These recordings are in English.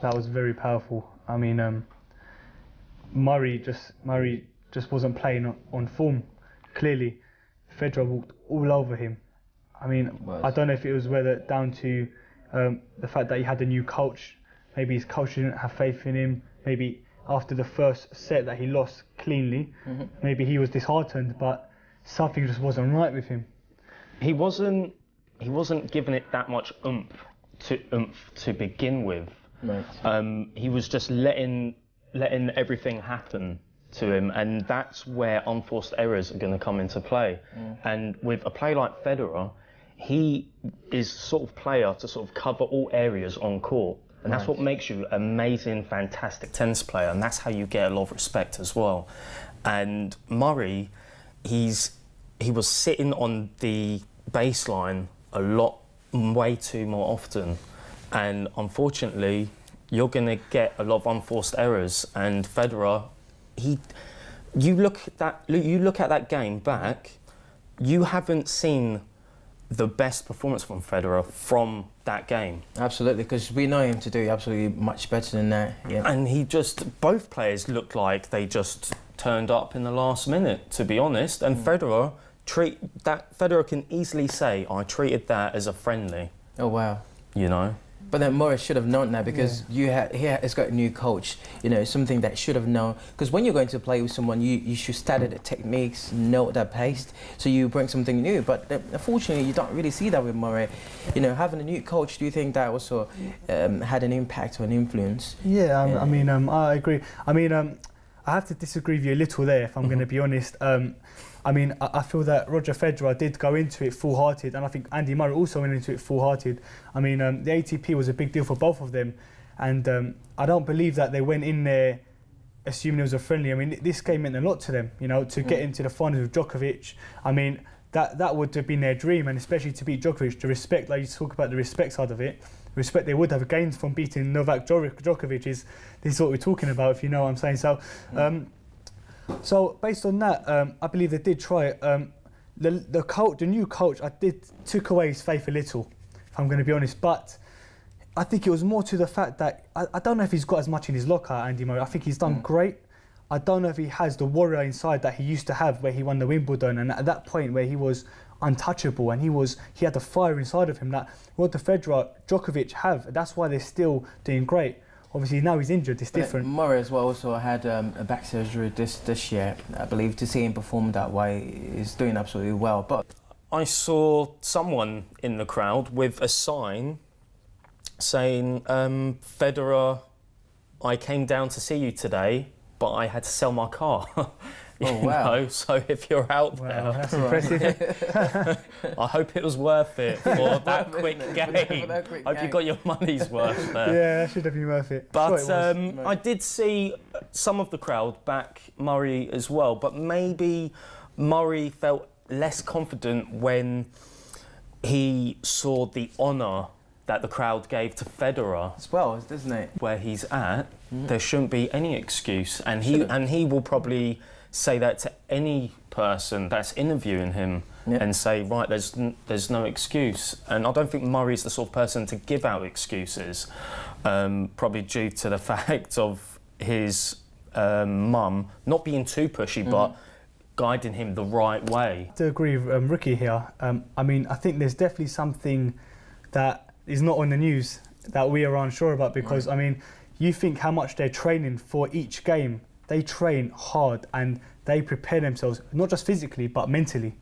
That was very powerful. I mean, Murray just wasn't playing on form. Clearly, Federer walked all over him. I mean, I don't know if it was whether down to the fact that he had a new coach. Maybe his coach didn't have faith in him. Maybe after the first set that he lost cleanly, maybe he was disheartened. But something just wasn't right with him. He wasn't giving it that much oomph to begin with. Right. He was just letting everything happen to him, and that's where unforced errors are going to come into play. And with a player like Federer, he is the sort of player to sort of cover all areas on court, and that's what makes you an amazing, fantastic tennis player, and that's how you get a lot of respect as well. And Murray, he was sitting on the baseline way too more often, and unfortunately you're going to get a lot of unforced errors. And Federer, you look at that game back, you haven't seen the best performance from Federer from that game. Absolutely, because we know him to do absolutely much better than that. Yeah. And both players looked like they just turned up in the last minute, to be honest. And Federer can easily say, I treated that as a friendly. Oh wow. You know? But then Morris should have known that, because he has got a new coach, you know, something that should have known. Because when you're going to play with someone, you should study the techniques, know their pace, so you bring something new. But unfortunately, you don't really see that with Murray. You know, having a new coach, do you think that also had an impact or an influence? Yeah, I mean, I agree. I mean, I have to disagree with you a little there, if I'm going to be honest. I mean, I feel that Roger Federer did go into it full-hearted, and I think Andy Murray also went into it full-hearted. I mean, the ATP was a big deal for both of them, and I don't believe that they went in there assuming it was a friendly. I mean, this game meant a lot to them, you know, to get into the finals with Djokovic. I mean, that would have been their dream, and especially to beat Djokovic, the respect, like you talk about the respect side of it, respect they would have gained from beating Novak Djokovic this is what we're talking about, if you know what I'm saying. So. So based on that, I believe they did try it. The new coach, took away his faith a little, if I'm going to be honest. But I think it was more to the fact that I don't know if he's got as much in his locker, Andy Murray. I think he's done great. I don't know if he has the warrior inside that he used to have, where he won the Wimbledon, and at that point where he was untouchable and he had the fire inside of him that what the Federer, Djokovic have. That's why they're still doing great. Obviously now he's injured, it's different. Murray as well also had a back surgery this year. I believe to see him perform that way, he's doing absolutely well. But I saw someone in the crowd with a sign saying, Federer, I came down to see you today, but I had to sell my car. You know, so if you're out there, that's impressive. I hope it was worth it for that quick game. Hope you got your money's worth there. Yeah, that should have been worth it. But I did see some of the crowd back Murray as well, but maybe Murray felt less confident when he saw the honour that the crowd gave to Federer as well, doesn't it? Where he's at, there shouldn't be any excuse, and he will probably say that to any person that's interviewing him and say, right, there's no excuse. And I don't think Murray's the sort of person to give out excuses, probably due to the fact of his mum not being too pushy, but guiding him the right way. I do agree with Ricky here. I mean, I think there's definitely something that is not on the news that we are unsure about, because, I mean, you think how much they're training for each game. They train hard and they prepare themselves, not just physically, but mentally.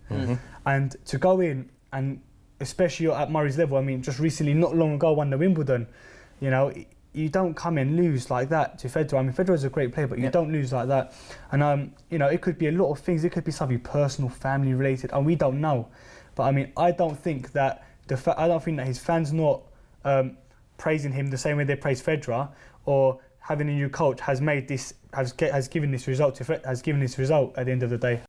And to go in, and especially at Murray's level, I mean, just recently, not long ago, won the Wimbledon, you know, you don't come and lose like that to Federer. I mean, Federer is a great player, but you don't lose like that. And, you know, it could be a lot of things. It could be something personal, family related, and we don't know. But I mean, I don't think that his fans not praising him the same way they praise Federer, or having a new coach has given this result at the end of the day.